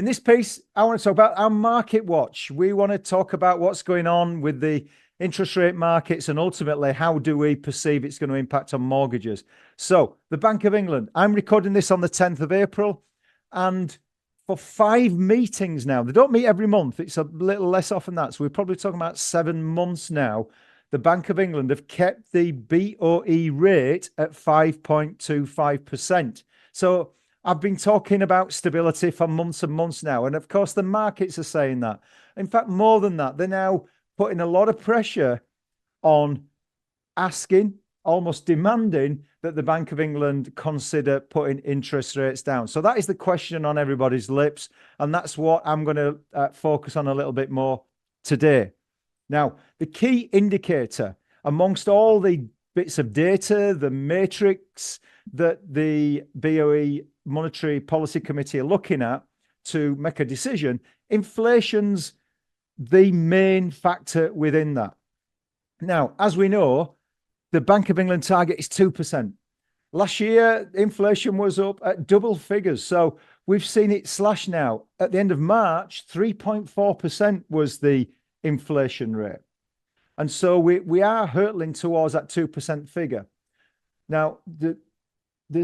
this piece, I want to talk about our market watch. We want to talk about what's going on with the interest rate markets and ultimately how do we perceive it's going to impact on mortgages. So the Bank of England, I'm recording this on the 10th of April, and for 5 meetings now, they don't meet every month. It's a little less often than that. So we're probably talking about 7 months now. The Bank of England have kept the BOE rate at 5.25%. So I've been talking about stability for months and months now. And of course, the markets are saying that. In fact, more than that, they're now putting a lot of pressure on asking, almost demanding, that the Bank of England consider putting interest rates down. So that is the question on everybody's lips. And that's what I'm going to focus on a little bit more today. Now, the key indicator amongst all the bits of data, the matrix that the BOE Monetary Policy Committee are looking at to make a decision, inflation's the main factor within that. Now, as we know, the Bank of England target is 2%. Last year, inflation was up at double figures. So we've seen it slash now. At the end of March, 3.4% was the inflation rate. And so we are hurtling towards that 2% figure. Now, the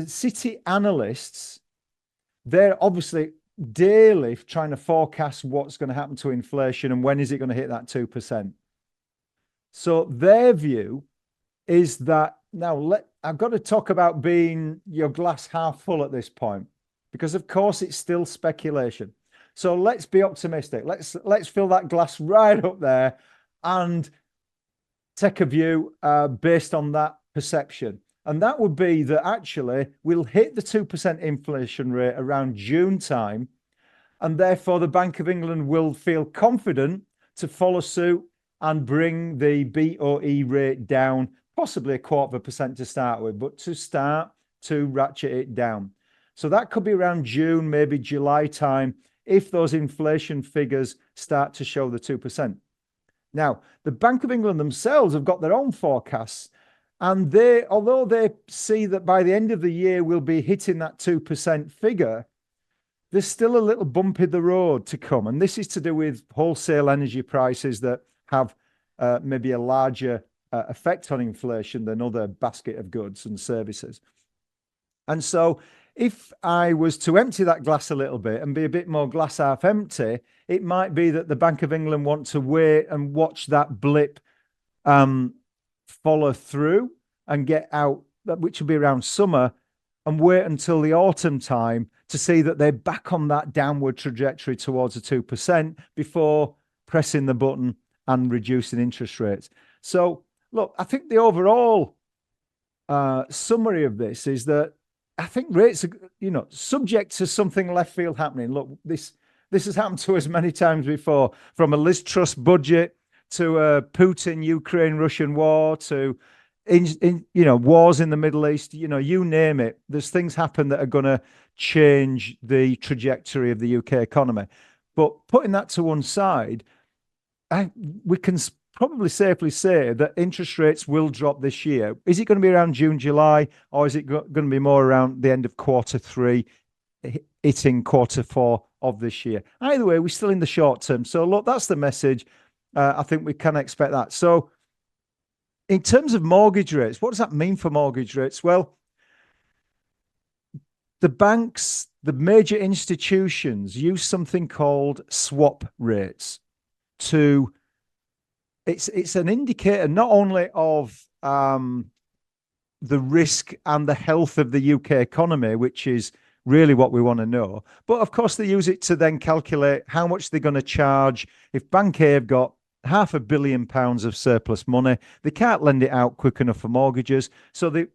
city analysts, they're obviously daily trying to forecast what's going to happen to inflation and when is it going to hit that 2%. So their view is that now I've got to talk about being your glass half full at this point, because of course it's still speculation. So let's be optimistic. Let's fill that glass right up there and take a view based on that perception. And that would be that actually we'll hit the 2% inflation rate around June time. And therefore the Bank of England will feel confident to follow suit and bring the BOE rate down, possibly 0.25% to start with, but to start to ratchet it down. So that could be around June, maybe July time, if those inflation figures start to show the 2%. Now, the Bank of England themselves have got their own forecasts, and although they see that by the end of the year we'll be hitting that 2% figure, there's still a little bump in the road to come. And this is to do with wholesale energy prices that have maybe a larger effect on inflation than other basket of goods and services. And so if I was to empty that glass a little bit and be a bit more glass half empty, it might be that the Bank of England want to wait and watch that blip follow through and get out, which will be around summer, and wait until the autumn time to see that they're back on that downward trajectory towards the 2% before pressing the button and reducing interest rates. So, look, I think the overall summary of this is that I think rates are, subject to something left field happening. Look, this has happened to us many times before, from a Liz Truss budget to a Putin-Ukraine-Russian war to wars in the Middle East. You name it. There's things happen that are going to change the trajectory of the UK economy. But putting that to one side, we can probably safely say that interest rates will drop this year. Is it going to be around June, July, or is it going to be more around the end of Q3, hitting Q4 of this year? Either way, we're still in the short term. So look, that's the message. I think we can expect that. So in terms of mortgage rates, what does that mean for mortgage rates? Well, the banks, the major institutions use something called swap rates to, it's an indicator not only of the risk and the health of the UK economy, which is really what we want to know, but of course they use it to then calculate how much they're going to charge. If Bank A have got £500 million of surplus money, they can't lend it out quick enough for mortgages, so the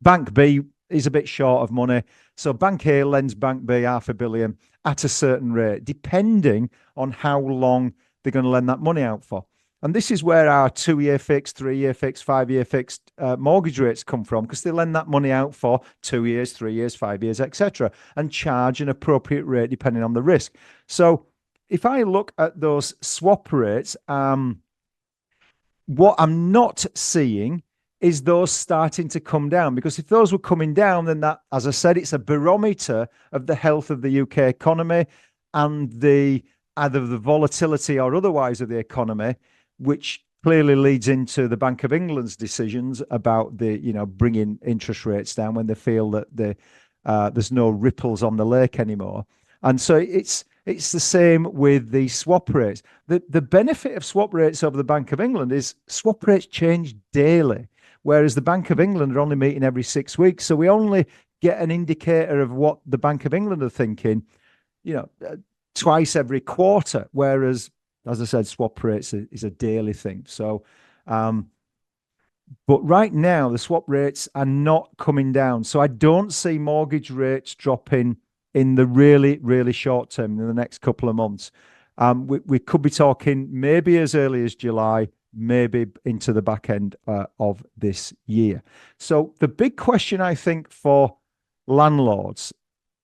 Bank B is a bit short of money, so Bank A lends Bank B £500 million at a certain rate, depending on how long they're going to lend that money out for. And this is where our 2-year fixed, 3-year fixed, 5-year fixed mortgage rates come from, because they lend that money out for 2 years, 3 years, 5 years, etc., and charge an appropriate rate depending on the risk. So if I look at those swap rates, what I'm not seeing is those starting to come down, because if those were coming down, then that, as I said, it's a barometer of the health of the UK economy. and the either the volatility or otherwise of the economy, which clearly leads into the Bank of England's decisions about the bringing interest rates down when they feel that there's no ripples on the lake anymore. And so it's the same with the swap rates. The benefit of swap rates over the Bank of England is swap rates change daily, whereas the Bank of England are only meeting every 6 weeks. So we only get an indicator of what the Bank of England are thinking, twice every quarter, whereas, as I said, swap rates is a daily thing. So, but right now the swap rates are not coming down. So I don't see mortgage rates dropping in the really, really short term in the next couple of months. We could be talking maybe as early as July, maybe into the back end of this year. So the big question, I think, for landlords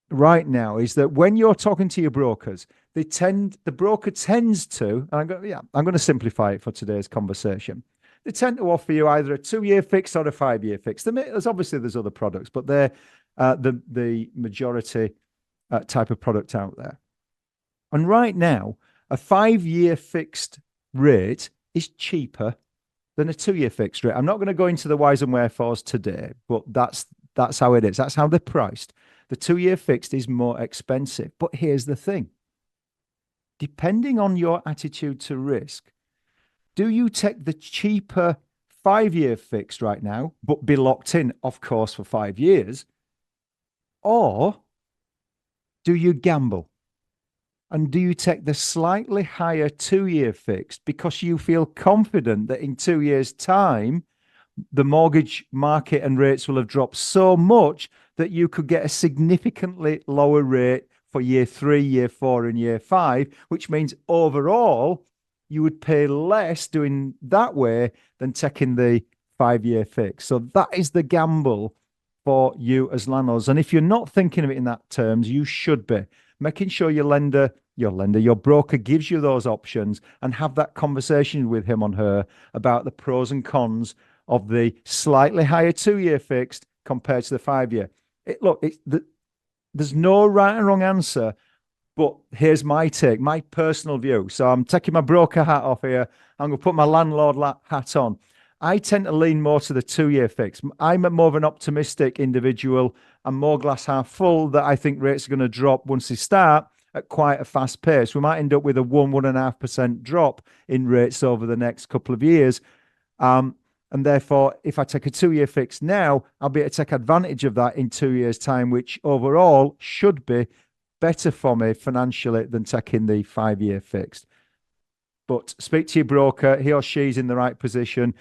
right now is that when you're talking to your brokers, the broker tends to, and I'm going to simplify it for today's conversation. They tend to offer you either a 2-year fix or a 5-year fix. There's other products, but they're the majority type of product out there. And right now, a 5-year fixed rate is cheaper than a 2-year fixed rate. I'm not going to go into the whys and wherefores today, but that's how it is. That's how they're priced. The 2-year fixed is more expensive. But here's the thing. Depending on your attitude to risk, do you take the cheaper 5-year fixed right now, but be locked in, of course, for 5 years? Or do you gamble? And do you take the slightly higher 2-year fixed because you feel confident that in 2 years' time, the mortgage market and rates will have dropped so much that you could get a significantly lower rate for year 3, year 4, and year 5, which means overall you would pay less doing that way than taking the 5-year fix. So that is the gamble for you as landlords. And if you're not thinking of it in that terms, you should be making sure your broker gives you those options and have that conversation with him or her about the pros and cons of the slightly higher 2-year fixed compared to the 5-year. There's no right and wrong answer, but here's my take, my personal view. So I'm taking my broker hat off here. I'm going to put my landlord hat on. I tend to lean more to the 2-year fix. I'm more of an optimistic individual. I'm more glass half full that I think rates are going to drop once they start at quite a fast pace. We might end up with a 1.5% drop in rates over the next couple of years. And therefore, if I take a 2-year fix now, I'll be able to take advantage of that in 2 years' time, which overall should be better for me financially than taking the 5-year fixed. But speak to your broker. He or she's in the right position.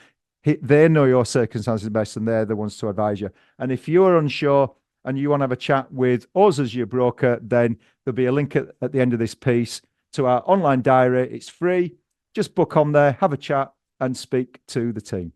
They know your circumstances best, and they're the ones to advise you. And if you're unsure and you want to have a chat with us as your broker, then there'll be a link at the end of this piece to our online diary. It's free. Just book on there, have a chat, and speak to the team.